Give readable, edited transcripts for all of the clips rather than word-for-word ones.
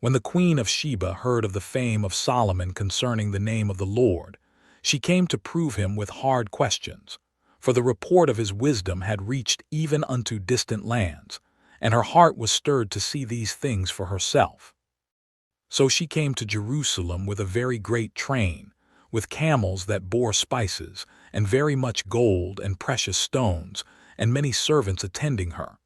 When the Queen of Sheba heard of the fame of Solomon concerning the name of the Lord, she came to prove him with hard questions, for the report of his wisdom had reached even unto distant lands, and her heart was stirred to see these things for herself. So she came to Jerusalem with a very great train, with camels that bore spices, and very much gold and precious stones, and many servants attending her.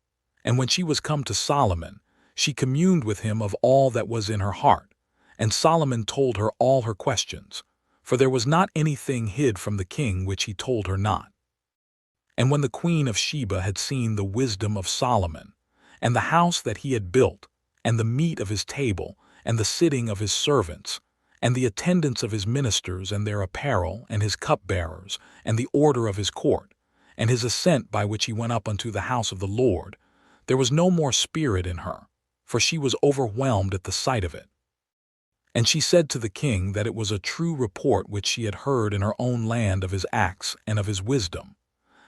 And when she was come to Solomon, she communed with him of all that was in her heart, and Solomon told her all her questions, for there was not anything hid from the king which he told her not. And when the Queen of Sheba had seen the wisdom of Solomon, and the house that he had built, and the meat of his table, and the sitting of his servants, and the attendance of his ministers and their apparel, and his cupbearers, and the order of his court, and his ascent by which he went up unto the house of the Lord, there was no more spirit in her, for she was overwhelmed at the sight of it. And she said to the king that it was a true report which she had heard in her own land of his acts and of his wisdom.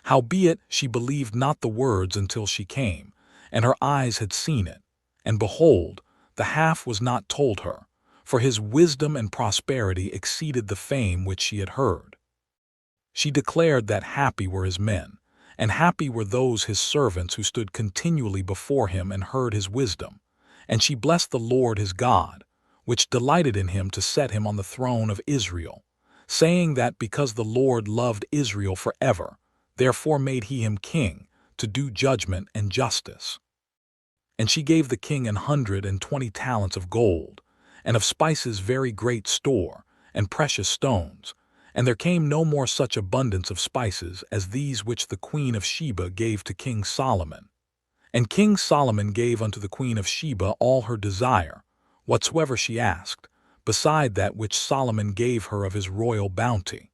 Howbeit she believed not the words until she came, and her eyes had seen it. And behold, the half was not told her, for his wisdom and prosperity exceeded the fame which she had heard. She declared that happy were his men, and happy were those his servants who stood continually before him and heard his wisdom. And she blessed the Lord his God, which delighted in him to set him on the throne of Israel, saying that because the Lord loved Israel forever, therefore made he him king, to do judgment and justice. And she gave the king 120 talents of gold, and of spices very great store, and precious stones, and there came no more such abundance of spices as these which the Queen of Sheba gave to King Solomon. And King Solomon gave unto the Queen of Sheba all her desire, whatsoever she asked, beside that which Solomon gave her of his royal bounty.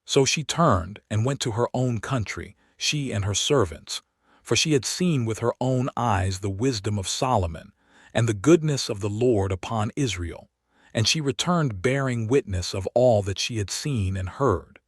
So she turned and went to her own country, she and her servants, for she had seen with her own eyes the wisdom of Solomon, and the goodness of the Lord upon Israel, and she returned bearing witness of all that she had seen and heard.